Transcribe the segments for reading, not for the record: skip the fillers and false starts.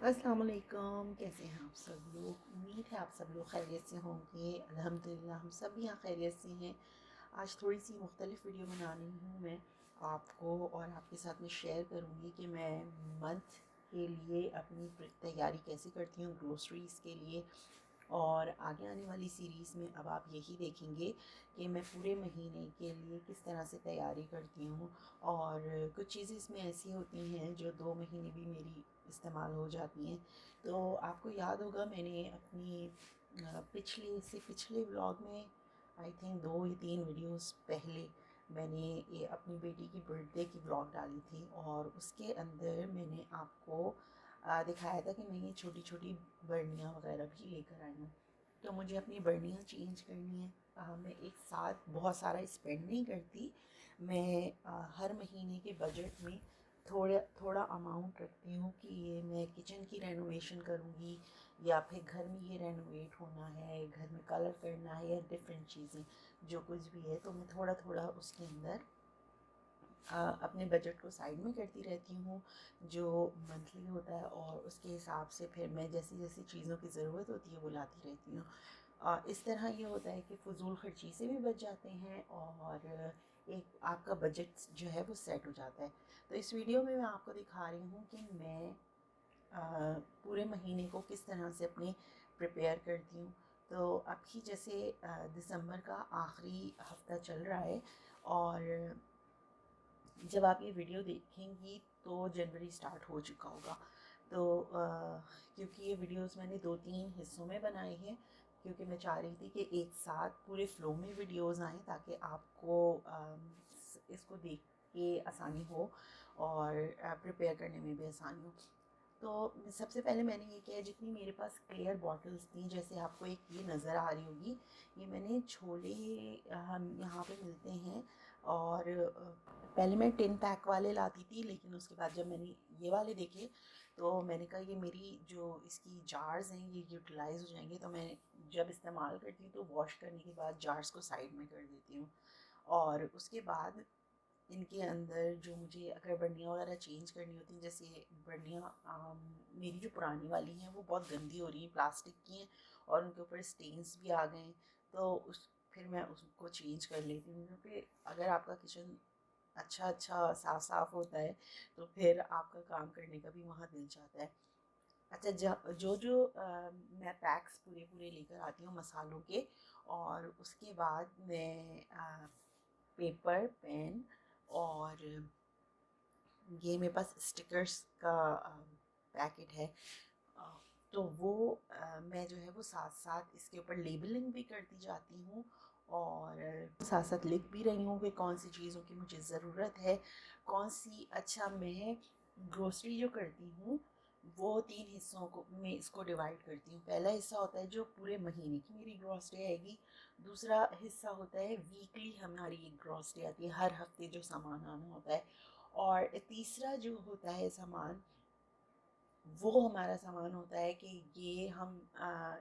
अस्सलाम वालेकुम। कैसे हैं आप सब लोग? उम्मीद है आप सब लोग खैरियत से होंगे। अल्हम्दुलिल्लाह हम सब यहाँ खैरियत से हैं। आज थोड़ी सी मुख्तलिफ़ वीडियो बना रही हूँ मैं आपको और आपके साथ में शेयर करूँगी कि मैं मंथ के लिए अपनी तैयारी कैसे करती हूँ ग्रोसरीज़ के लिए। और आगे आने वाली सीरीज़ में अब आप यही देखेंगे कि मैं पूरे महीने के लिए किस तरह से तैयारी करती हूँ। और कुछ चीज़ें इसमें ऐसी होती हैं जो 2 महीने भी मेरी इस्तेमाल हो जाती हैं। तो आपको याद होगा मैंने अपनी पिछले व्लॉग में आई थिंक 2 या 3 वीडियोस पहले मैंने ये अपनी बेटी की बर्थडे की व्लॉग डाली थी और उसके अंदर मैंने आपको दिखाया था कि मैं ये छोटी छोटी बर्नियाँ वगैरह भी लेकर आई हूँ। तो मुझे अपनी बर्नियाँ चेंज करनी है। मैं एक साथ बहुत सारा स्पेंड नहीं करती। मैं हर महीने के बजट में थोड़ा थोड़ा अमाउंट रखती हूँ कि ये मैं किचन की रेनोवेशन करूँगी या फिर घर में ये रेनोवेट होना है, घर में कलर करना है या डिफरेंट चीज़ें जो कुछ भी है। तो मैं थोड़ा थोड़ा उसके अंदर अपने बजट को साइड में करती रहती हूँ जो मंथली होता है, और उसके हिसाब से फिर मैं जैसी जैसी चीज़ों की ज़रूरत होती है वो लाती रहती हूँ। इस तरह ये होता है कि फ़ुज़ूल ख़र्ची से भी बच जाते हैं और एक आपका बजट जो है वो सेट हो जाता है। तो इस वीडियो में मैं आपको दिखा रही हूँ कि मैं पूरे महीने को किस तरह से अपने प्रिपेयर करती हूँ। तो अभी जैसे दिसंबर का आखिरी हफ्ता चल रहा है और जब आप ये वीडियो देखेंगी तो जनवरी स्टार्ट हो चुका होगा। तो क्योंकि ये वीडियोस मैंने 2-3 हिस्सों में बनाई हैं, क्योंकि मैं चाह रही थी कि एक साथ पूरे फ्लो में वीडियोस आएँ ताकि आपको इसको देख के आसानी हो और प्रिपेयर करने में भी आसानी हो। तो सबसे पहले मैंने ये किया, जितनी मेरे पास क्लियर बॉटल्स थी, जैसे आपको एक ये नज़र आ रही होगी, ये मैंने छोले हम यहाँ पे मिलते हैं। और पहले मैं टिन पैक वाले लाती थी, लेकिन उसके बाद जब मैंने ये वाले देखे तो मैंने कहा ये मेरी जो इसकी जार्स हैं ये यूटिलाइज़ हो जाएंगे, तो मैं जब इस्तेमाल करती हूँ तो वॉश करने के बाद जार्स को साइड में कर देती हूँ। और उसके बाद इनके अंदर जो मुझे अगर बर्नियाँ वगैरह चेंज करनी होती हैं, जैसे बर्नियाँ मेरी जो पुरानी वाली हैं वो बहुत गंदी हो रही हैं, प्लास्टिक की हैं और उनके ऊपर स्टेन्स भी आ गए हैं। तो उस फिर मैं उसको चेंज कर लेती हूँ, क्योंकि अगर आपका किचन अच्छा साफ साफ होता है तो फिर आपका काम करने का भी वहाँ दिल चाहता है। अच्छा, जो जो मैं पैक्स पूरे पूरे लेकर आती हूँ मसालों के, और उसके बाद मैं पेपर पेन और ये मेरे पास स्टिकर्स का पैकेट है। अ, तो वो मैं जो है वो साथ साथ इसके ऊपर लेबलिंग भी करती जाती हूँ और साथ साथ लिख भी रही हूँ कि कौन सी चीज़ों की मुझे ज़रूरत है, कौन सी। अच्छा, मैं ग्रोसरी जो करती हूँ वो 3 हिस्सों को में इसको डिवाइड करती हूँ। पहला हिस्सा होता है जो पूरे महीने की मेरी ग्रोसरी आएगी। दूसरा हिस्सा होता है वीकली हमारी एक ग्रोसरी आती है, हर हफ्ते जो सामान आना होता है। और तीसरा जो होता है सामान, वो हमारा सामान होता है कि ये हम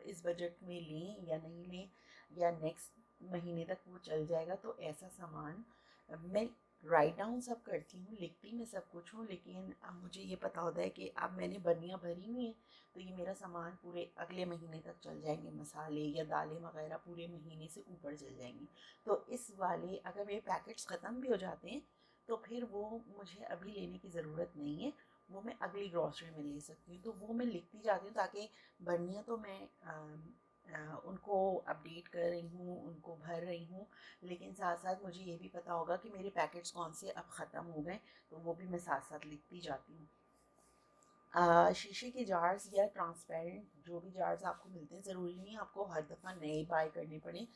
इस बजट में लें या नहीं लें, या नेक्स्ट महीने तक वो चल जाएगा। तो ऐसा सामान मैं राइट डाउन सब करती हूँ, लिखती मैं सब कुछ हूँ, लेकिन अब मुझे ये पता होता है कि अब मैंने बर्नियाँ भरी हुई हैं तो ये मेरा सामान पूरे अगले महीने तक चल जाएंगे, मसाले या दालें वगैरह पूरे महीने से ऊपर चल जाएंगी। तो इस वाले अगर मेरे पैकेट्स ख़त्म भी हो जाते हैं तो फिर वो मुझे अभी लेने की ज़रूरत नहीं है, वो मैं अगली ग्रॉसरी में ले सकती हूँ। तो वो मैं लिखती जाती हूँ ताकि बर्नियाँ तो मैं उनको अपडेट कर रही हूँ, उनको भर रही हूँ, लेकिन साथ साथ मुझे ये भी पता होगा कि मेरे पैकेट्स कौन से अब ख़त्म हो गए, तो वो भी मैं साथ साथ लिखती जाती हूँ। शीशे के जार्स या ट्रांसपेरेंट जो भी जार्स आपको मिलते हैं, ज़रूरी नहीं आपको हर दफ़ा नए बाय करने पड़े।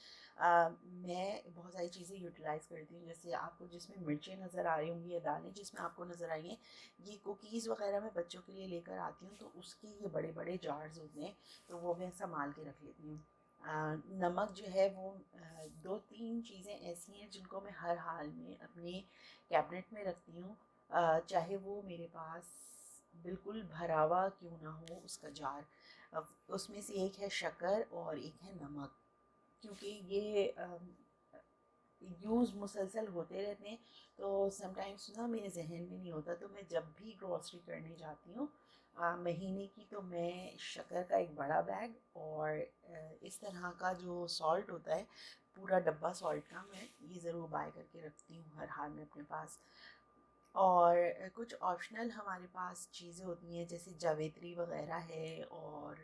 मैं बहुत सारी चीज़ें यूटिलाइज़ करती हूँ, जैसे आपको जिसमें मिर्चें नज़र आ रही होंगी या दालें जिसमें आपको नज़र आई हैं, ये कुकीज़ वगैरह मैं बच्चों के लिए लेकर आती हूँ, तो उसके ये बड़े बड़े जार्स होते हैं, तो वो मैं संभाल के रख लेती हूँ। नमक जो है वो 2-3 चीज़ें ऐसी हैं जिनको मैं हर हाल में अपने कैबिनेट में रखती हूँ, चाहे वो मेरे पास बिल्कुल भरा हुआ क्यों ना हो उसका जार। अब उसमें से एक है शक्कर और एक है नमक, क्योंकि ये यूज़ मुसलसल होते रहते हैं, तो समटाइम्स ना मेरे जहन में नहीं होता, तो मैं जब भी ग्रॉसरी करने जाती हूँ महीने की तो मैं शक्कर का एक बड़ा बैग और इस तरह का जो सॉल्ट होता है पूरा डब्बा सॉल्ट का, मैं ये ज़रूर बाय करके रखती हूँ हर हाल में अपने पास। और कुछ ऑप्शनल हमारे पास चीज़ें होती हैं जैसे जावित्री वगैरह है और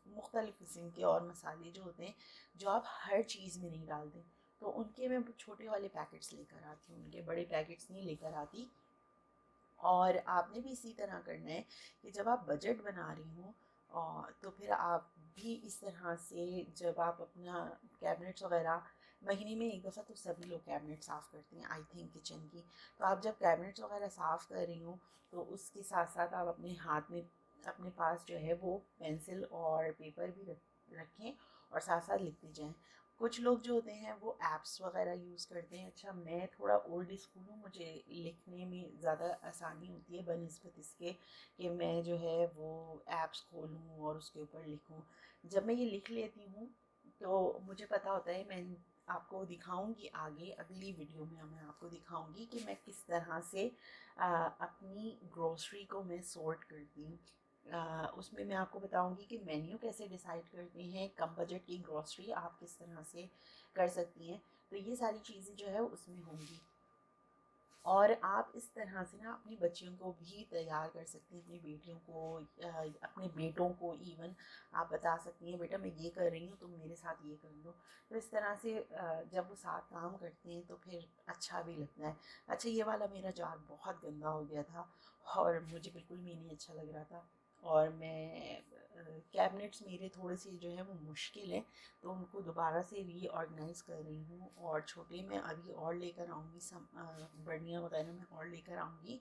मुख्तलिफ़ किस्म के और मसाले जो होते हैं जो आप हर चीज़ में नहीं डालते, तो उनके मैं छोटे वाले पैकेट्स लेकर आती हूँ, उनके बड़े पैकेट्स नहीं लेकर आती। और आपने भी इसी तरह करना है कि जब आप बजट बना रही हो तो फिर आप भी इस तरह से जब आप अपना कैबिनेट्स वगैरह, महीने में एक दफ़ा तो सभी लोग कैबिनेट साफ़ करते हैं आई थिंक किचन की, तो आप जब कैबिनेट्स वगैरह साफ़ कर रही हो तो उसके साथ साथ आप अपने हाथ में अपने पास जो है वो पेंसिल और पेपर भी रखें और साथ साथ लिखते जाएं। कुछ लोग जो होते हैं वो ऐप्स वगैरह यूज़ करते हैं, अच्छा मैं थोड़ा ओल्ड स्कूल हूँ, मुझे लिखने में ज़्यादा आसानी होती है बनिस्बत इसके कि मैं जो है वो ऐप्स खोलूँ और उसके ऊपर लिखूँ। जब मैं ये लिख लेती हूँ तो मुझे पता होता है, मैं आपको दिखाऊंगी आगे अगली वीडियो में, मैं आपको दिखाऊंगी कि मैं किस तरह से अपनी ग्रोसरी को मैं सॉर्ट करती हूँ। उसमें मैं आपको बताऊंगी कि मेन्यू कैसे डिसाइड करते हैं, कम बजट की ग्रॉसरी आप किस तरह से कर सकती हैं, तो ये सारी चीज़ें जो है उसमें होंगी। और आप इस तरह से ना अपनी बच्चियों को भी तैयार कर सकती हैं, अपनी बेटियों को, अपने बेटों को इवन आप बता सकती हैं बेटा मैं ये कर रही हूँ तुम मेरे साथ ये कर लो, तो इस तरह से जब वो साथ काम करते हैं तो फिर अच्छा भी लगता है। अच्छा ये वाला मेरा जार बहुत गंदा हो गया था और मुझे बिल्कुल भी नहीं अच्छा लग रहा था, और मैं कैबिनेट्स मेरे थोड़े से जो है वो मुश्किल है, तो उनको दोबारा से रीऑर्गेनाइज़ कर रही हूँ और छोटे में अभी और लेकर आऊँगी, सब बर्नियाँ वगैरह में और लेकर आऊँगी।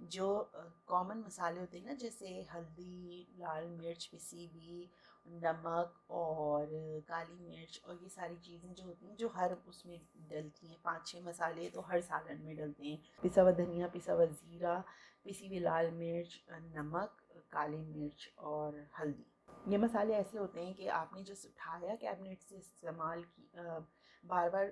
जो कॉमन मसाले होते हैं ना जैसे हल्दी, लाल मिर्च पिसी हुई, नमक और काली मिर्च और ये सारी चीज़ें जो होती हैं जो हर उसमें डलती हैं, 5-6 मसाले तो हर सालन में डलते हैं, पिसा हुआ धनिया, पिसा हुआ ज़ीरा, पिसी हुई लाल मिर्च, नमक, काली मिर्च और हल्दी। ये मसाले ऐसे होते हैं कि आपने जस्ट उठाया कैबिनेट से इस्तेमाल की, बार बार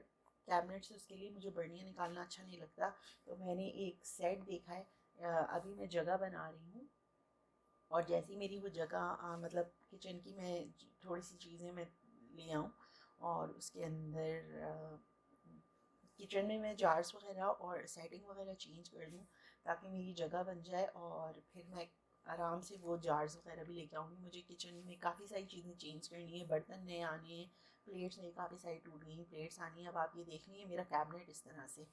कैबिनेट से उसके लिए मुझे बर्नियाँ निकालना अच्छा नहीं लगता, तो मैंने एक सेट देखा है। अभी मैं जगह बना रही हूँ और जैसी मेरी वो जगह मतलब किचन की मैं थोड़ी सी चीज़ें मैं ले आऊँ और उसके अंदर किचन में मैं जार्स वगैरह और सेटिंग वगैरह चेंज कर दूँ ताकि मेरी जगह बन जाए, और फिर मैं आराम से वो जार्स वगैरह भी लेके आऊँगी। मुझे किचन में काफ़ी सारी चीज़ें चेंज करनी है, बर्तन नए आने हैं, प्लेट्स नई काफ़ी सारी टूट गई प्लेट्स आनी है। अब आप ये देख लीजिए मेरा कैबिनेट इस तरह से,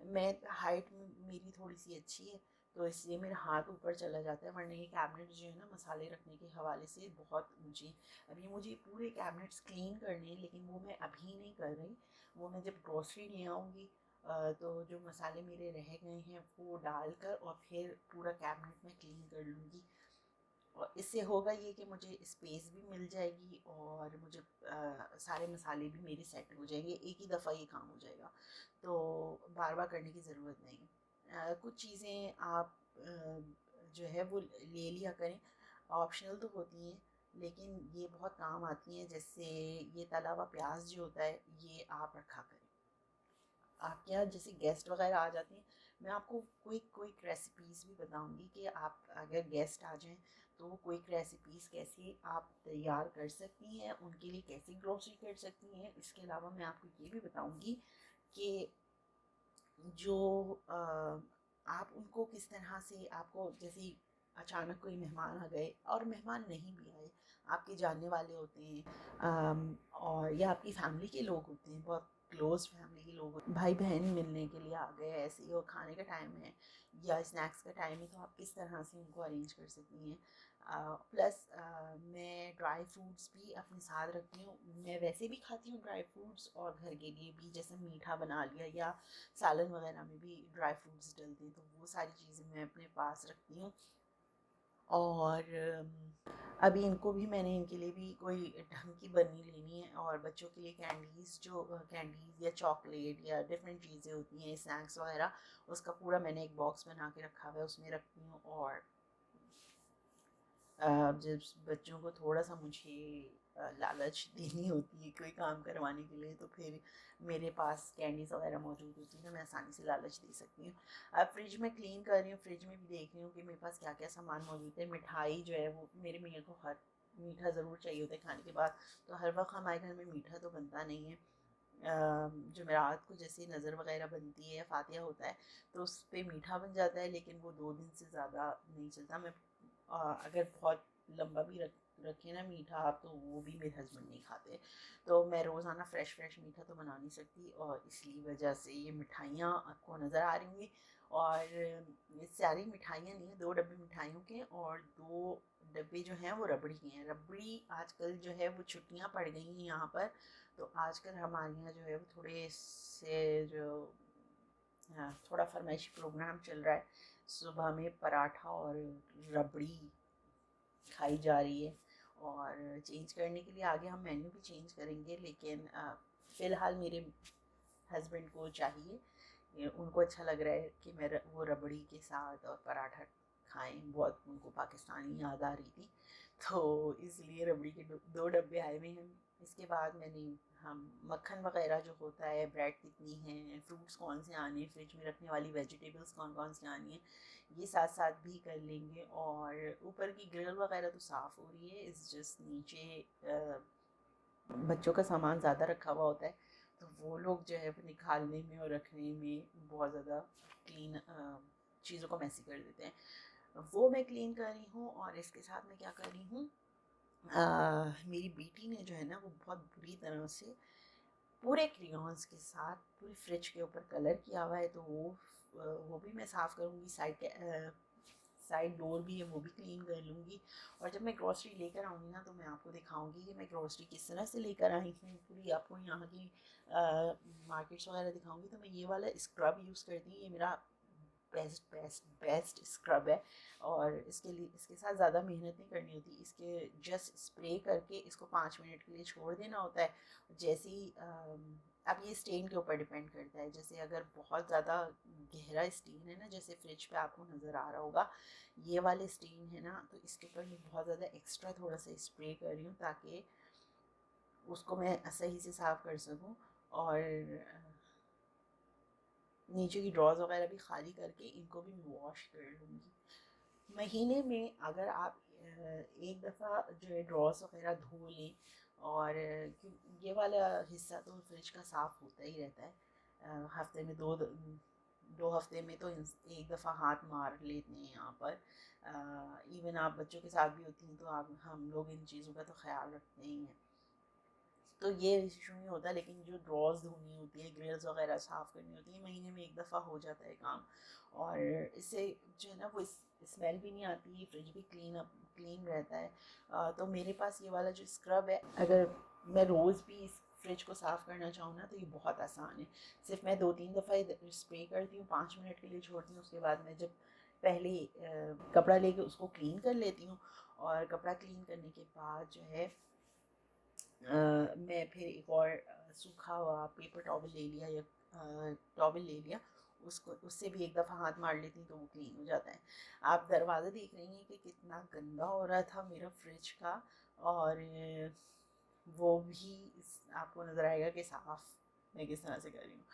मैं हाइट मेरी थोड़ी सी अच्छी है तो इसलिए मेरा हाथ ऊपर चला जाता है, वरना ये कैबिनेट जो है ना मसाले रखने के हवाले से बहुत ऊँची। अभी मुझे पूरे कैबिनेट्स क्लीन करने हैं लेकिन वो मैं अभी नहीं कर रही, वो मैं जब ग्रोसरी ले आऊँगी तो जो मसाले मेरे रह गए हैं वो डालकर और फिर पूरा कैबिनेट में क्लीन कर लूँगी, और इससे होगा ये कि मुझे स्पेस भी मिल जाएगी और मुझे सारे मसाले भी मेरे सेट हो जाएंगे, एक ही दफ़ा ये काम हो जाएगा, तो बार बार करने की ज़रूरत नहीं। कुछ चीज़ें आप जो है वो ले लिया करें, ऑप्शनल तो होती हैं लेकिन ये बहुत काम आती हैं, जैसे ये तला हुआ प्याज जो होता है ये आप रखा करें। आपके यहाँ जैसे गेस्ट वगैरह आ जाते हैं, मैं आपको क्विक क्विक रेसिपीज़ भी बताऊंगी कि आप अगर गेस्ट आ जाएं तो वो क्विक रेसिपीज़ कैसे आप तैयार कर सकती हैं, उनके लिए कैसे ग्रोसरी कर सकती हैं। इसके अलावा मैं आपको ये भी बताऊंगी कि जो आप उनको किस तरह से, आपको जैसे अचानक कोई मेहमान आ गए और मेहमान नहीं भी आए, आपके जानने वाले होते हैं और या आपकी फैमिली के लोग होते हैं, बहुत क्लोज़ फैमिली के लोग होते हैं, भाई बहन मिलने के लिए आ गए ऐसे ही और खाने का टाइम है या स्नैक्स का टाइम है, तो आप किस तरह से उनको अरेंज कर सकती हैं। प्लस मैं ड्राई फ्रूट्स भी अपने साथ रखती हूँ, मैं वैसे भी खाती हूँ ड्राई फ्रूट्स और घर के लिए भी, जैसे मीठा बना लिया या सालन वगैरह में भी ड्राई फ्रूट्स डलते हैं, तो वो सारी चीज़ें मैं अपने पास रखती हूँ। और अभी इनको भी मैंने, इनके लिए भी कोई ढंग की बर्नी लेनी है, और बच्चों के लिए कैंडीज़, जो कैंडीज़ या चॉकलेट या डिफरेंट चीज़ें होती हैं स्नैक्स वगैरह, उसका पूरा मैंने एक बॉक्स बना के रखा हुआ है, उसमें रखती हूँ। और जब बच्चों को थोड़ा सा मुझे लालच देनी होती है कोई काम करवाने के लिए, तो फिर मेरे पास कैंडीज़ वगैरह मौजूद होती है तो मैं आसानी से लालच दे सकती हूँ। अब फ्रिज में क्लीन कर रही हूँ, फ्रिज में भी देख रही हूँ कि मेरे पास क्या क्या सामान मौजूद है। मिठाई जो है वो मेरे मियाँ को हर मीठा ज़रूर चाहिए होता है खाने के बाद, तो हर वक्त हमारे घर में मीठा तो बनता नहीं है। जुमेरात को जैसे नज़र वगैरह बनती है या फातिहा होता है तो उस पे मीठा बन जाता है, लेकिन वो 2 दिन से ज़्यादा नहीं चलता। मैं अगर बहुत लंबा भी रखे ना मीठा तो वो भी मेरे हस्बैंड नहीं खाते, तो मैं रोज़ाना फ़्रेश मीठा तो बना नहीं सकती, और इसलिए वजह से ये मिठाइयाँ आपको नज़र आ रही होंगी। और ये सारी मिठाइयाँ नहीं है, 2 डब्बे मिठाइयों के और 2 डब्बे जो हैं वो रबड़ी के हैं। रबड़ी आजकल जो है वो छुट्टियाँ पड़ गई हैं यहाँ पर, तो आजकल हमारे यहाँ जो है वो थोड़े से जो थोड़ा फरमाइशी प्रोग्राम चल रहा है। सुबह में पराठा और रबड़ी खाई जा रही है, और चेंज करने के लिए आगे हम मेन्यू भी चेंज करेंगे, लेकिन फ़िलहाल मेरे हस्बैंड को चाहिए, उनको अच्छा लग रहा है कि मैं वो रबड़ी के साथ और पराठा खाएं। बहुत उनको पाकिस्तानी याद आ रही थी, तो इसलिए रबड़ी के 2 डब्बे आए हुए हैं। इसके बाद मैंने हम मक्खन वगैरह जो होता है, ब्रेड कितनी है, फ्रूट्स कौन से आने हैं, फ्रिज में रखने वाली वेजिटेबल्स कौन कौन सी आनी है, ये साथ साथ भी कर लेंगे। और ऊपर की ग्रिल वगैरह तो साफ़ हो रही है, इस जस्ट नीचे बच्चों का सामान ज़्यादा रखा हुआ होता है, तो वो लोग जो है वो निकालने में और रखने में बहुत ज़्यादा क्लीन चीज़ों को मैसी कर देते हैं। वो मैं क्लीन कर रही हूँ, और इसके साथ मैं क्या कर रही हूँ, मेरी बेटी ने जो है ना वो बहुत बुरी तरह से पूरे क्रेयॉन्स के साथ पूरी फ्रिज के ऊपर कलर किया हुआ है, तो वो भी मैं साफ़ करूँगी। साइड डोर भी है वो भी क्लीन कर लूँगी। और जब मैं ग्रॉसरी लेकर आऊँगी ना तो मैं आपको दिखाऊँगी कि मैं ग्रॉसरी किस तरह से लेकर आई हूँ, पूरी आपको यहाँ की मार्केट्स वगैरह दिखाऊँगी। तो मैं ये वाला स्क्रब यूज़ करती हूँ, ये मेरा बेस्ट स्क्रब है, और इसके साथ ज़्यादा मेहनत नहीं करनी होती। इसके जस्ट स्प्रे करके इसको 5 मिनट के लिए छोड़ देना होता है। जैसे ही अब ये स्टेन के ऊपर डिपेंड करता है, जैसे अगर बहुत ज़्यादा गहरा स्टेन है ना, जैसे फ्रिज पे आपको नज़र आ रहा होगा ये वाले स्टेन है ना, तो इसके ऊपर मैं बहुत ज़्यादा एक्स्ट्रा थोड़ा सा स्प्रे कर रही हूँ ताकि उसको मैं सही से साफ़ कर सकूँ। और नीचे की ड्रॉज वगैरह भी खाली करके इनको भी मैं वॉश कर लूँगी। महीने में अगर आप एक दफ़ा जो है ड्रॉस वगैरह धो लें, और ये वाला हिस्सा तो फ्रिज का साफ़ होता ही रहता है, हफ्ते में 2 हफ्ते में तो एक दफ़ा हाथ मार लेते हैं यहाँ पर। इवन आप बच्चों के साथ भी होती हैं तो आप हम लोग इन चीज़ों का तो ख्याल रखते ही हैं, तो ये इशू नहीं होता। लेकिन जो ड्रॉज धोनी होती है, ग्रिल्स वगैरह साफ़ करनी होती है, महीने में एक दफ़ा हो जाता है काम, और इससे जो है ना वो स्मेल भी नहीं आती, फ्रिज भी क्लीन रहता है। तो मेरे पास ये वाला जो स्क्रब है, अगर मैं रोज़ भी इस फ्रिज को साफ़ करना चाहूँ ना तो ये बहुत आसान है। सिर्फ मैं 2-3 दफ़ा स्प्रे करती हूँ, 5 मिनट के लिए छोड़ती हूँ, उसके बाद मैं जब पहले कपड़ा लेके उसको क्लीन कर लेती हूँ, और कपड़ा क्लीन करने के बाद जो है मैं फिर एक और सूखा हुआ पेपर टॉवल ले लिया, या टॉवल ले लिया, उसको उससे भी एक दफ़ा हाथ मार लेती हूँ तो वो क्लीन हो जाता है। आप दरवाज़ा देख रही हैं कि कितना गंदा हो रहा था मेरा फ्रिज का, और वो भी आपको नज़र आएगा कि साफ़ मैं किस तरह से कर रही हूँ।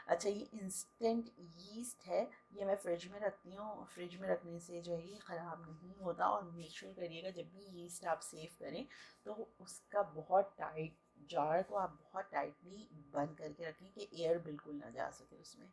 अच्छा, ये इंस्टेंट यीस्ट है, ये मैं फ्रिज में रखती हूँ। फ्रिज में रखने से जो है ये ख़राब नहीं होता, और मेक श्योर करिएगा जब भी यीस्ट आप सेव करें तो उसका बहुत टाइट जार को आप बहुत टाइटली बंद करके रखें कि एयर बिल्कुल ना जा सके उसमें।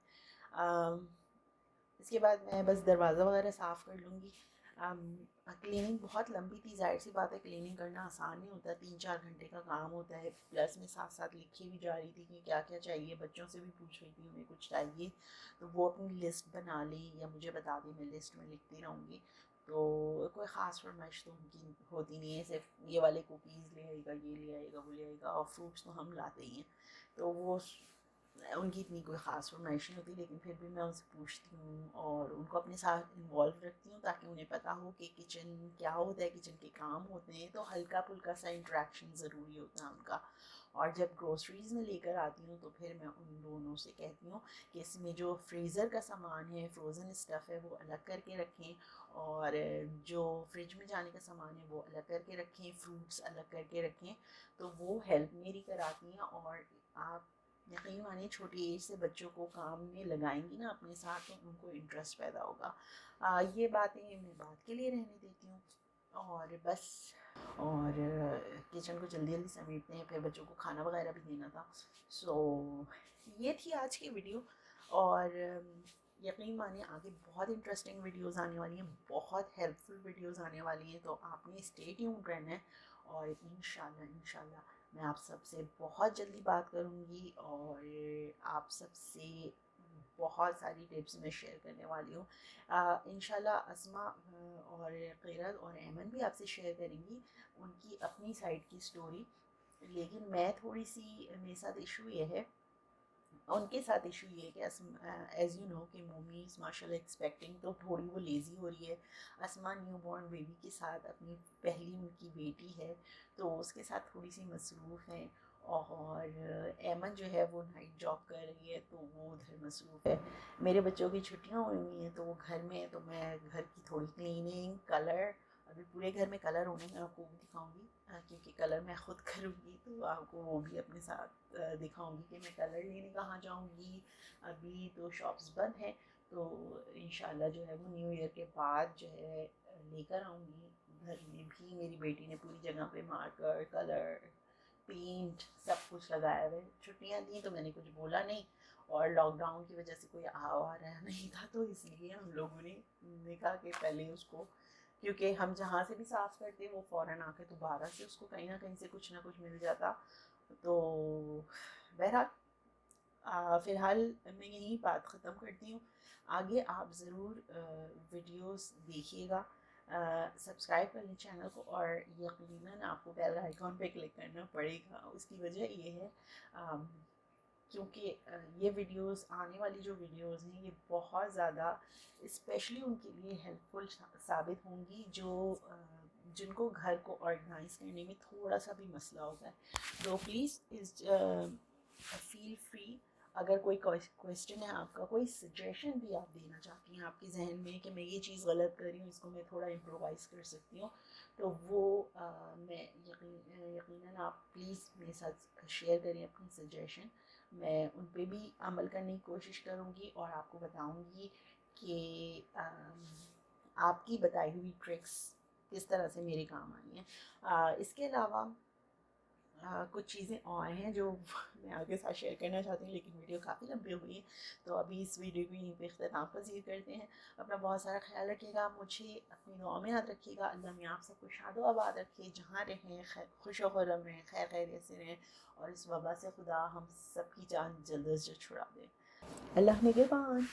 इसके बाद मैं बस दरवाज़ा वगैरह साफ़ कर लूँगी। क्लीनिंग बहुत लंबी थी, ज़ाहिर सी बात है क्लीनिंग करना आसान नहीं होता, 3-4 घंटे का काम होता है। प्लस मैं साथ साथ लिखे भी जा रही थी कि क्या क्या चाहिए, बच्चों से भी पूछ रही थी उन्हें कुछ चाहिए तो वो अपनी लिस्ट बना लें या मुझे बता दें, मैं लिस्ट में लिखती रहूँगी। तो कोई ख़ास फरमाइश तो उनकी होती नहीं है, सिर्फ ये वाले कुकीज़ ले आएगा, ये ले आएगा, वो ले आएगा, और फ्रूट्स तो हम लाते ही हैं, तो वो उनकी इतनी कोई ख़ास फरमाइश नहीं होती। लेकिन फिर भी मैं उनसे पूछती हूँ और उनको अपने साथ इन्वॉल्व रखती हूँ ताकि उन्हें पता हो कि किचन क्या होता है, किचन के काम होते हैं, तो हल्का फुल्का सा इंटरेक्शन ज़रूरी होता है उनका। और जब ग्रोसरीज़ में लेकर आती हूँ तो फिर मैं उन दोनों से कहती हूँ कि इसमें जो फ्रीज़र का सामान है, फ्रोज़न स्टफ़ है, वो अलग करके रखें, और जो फ्रिज में जाने का सामान है वो अलग करके रखें, फ्रूट्स अलग करके रखें। तो वो हेल्प मेरी कराती हैं। और आप यकीन मानिए छोटी एज से बच्चों को काम में लगाएंगी ना अपने साथ, तो उनको इंटरेस्ट पैदा होगा। ये बातें मैं बात के लिए रहने देती हूँ। और बस, और किचन को जल्दी जल्दी समेटते हैं, फिर बच्चों को खाना वगैरह भी देना था। सो ये थी आज की वीडियो। और यकीन मानिए आगे बहुत इंटरेस्टिंग वीडियोस आने वाली हैं, बहुत हेल्पफुल वीडियोस आने वाली हैं, तो आपने स्टे ट्यून्ड रहना है। और इंशाल्लाह मैं आप सबसे बहुत जल्दी बात करूँगी और आप सबसे बहुत सारी टिप्स मैं शेयर करने वाली हूँ। इंशाल्लाह अस्मा और क़ैरत और ऐमन भी आपसे शेयर करेंगी उनकी अपनी साइड की स्टोरी। लेकिन मैं थोड़ी सी, मेरे साथ इशू ये है, उनके साथ इशू ये है कि एज़ यू नो कि मोमी इज़ माशाल्लाह एक्सपेक्टिंग, तो थोड़ी वो लेज़ी हो रही है। अस्मा न्यू बॉर्न बेबी के साथ अपनी पहली उनकी बेटी है, तो उसके साथ थोड़ी सी मसरूफ़ हैं। और ऐमन जो है वो नाइट जॉब कर रही है, तो वो उधर मसरूफ़ है। मेरे बच्चों की छुट्टियाँ हुई हुई हैं, तो वो घर में है, तो मैं घर की थोड़ी क्लीनिंग, कलर, अभी पूरे घर में कलर होने में आपको वो दिखाऊंगी, क्योंकि कलर मैं ख़ुद करूँगी, तो आपको वो भी अपने साथ दिखाऊंगी कि मैं कलर लेने कहाँ जाऊँगी। अभी तो शॉप्स बंद हैं, तो इंशाल्लाह जो है वो न्यू ईयर के बाद जो है लेकर आऊँगी। घर में भी मेरी बेटी ने पूरी जगह पे मार्कर, कलर, पेंट सब कुछ लगाया हुआ है। छुट्टियाँ दी तो मैंने कुछ बोला नहीं, और लॉकडाउन की वजह से कोई आ रहा नहीं था, तो इसलिए हम लोगों ने देखा कि पहले उसको, क्योंकि हम जहाँ से भी साफ़ करते वो फ़ौरन आके दोबारा से उसको कहीं ना कहीं से कुछ ना कुछ मिल जाता। तो बहरहाल फ़िलहाल मैं यही बात ख़त्म करती हूँ। आगे आप ज़रूर वीडियोस देखिएगा, सब्सक्राइब कर लें चैनल को, और यकीनन आपको बेल आइकॉन पे क्लिक करना पड़ेगा। उसकी वजह ये है क्योंकि ये वीडियोस, आने वाली जो वीडियोस हैं, ये बहुत ज़्यादा स्पेशली उनके लिए हेल्पफुल साबित होंगी जो जिनको घर को ऑर्गेनाइज करने में थोड़ा सा भी मसला होता है। तो प्लीज़ इस फील फ्री, अगर कोई क्वेश्चन है आपका, कोई सजेशन भी आप देना चाहती हैं आपके जहन में कि मैं ये चीज़ गलत कर रही हूँ, इसको मैं थोड़ा इम्प्रोवाइज़ कर सकती हूँ, तो वो मैं यकीनन आप प्लीज़ मेरे साथ शेयर करें अपनी सजेशन। मैं उन पे भी अमल करने की कोशिश करूँगी और आपको बताऊँगी कि आपकी बताई हुई ट्रिक्स किस तरह से मेरे काम आई हैं। इसके अलावा कुछ चीज़ें और हैं जो मैं आगे साथ शेयर करना चाहती हूँ, लेकिन वीडियो काफ़ी लंबी हो गई है, तो अभी इस वीडियो को यहीं पे इख्तिताम पज़ीर करते हैं। अपना बहुत सारा ख्याल रखिएगा, मुझे अपनी दुआ में याद रखिएगा। अल्लाह में आप सबको शादो आबाद रखे, जहाँ रहें खुश खुर्रम रहें, खैर खैरियत से रहें, और इस वबा से खुदा हम सब की जान जल्द से जल्द छुड़ा दे। अल्लाह निगहबान।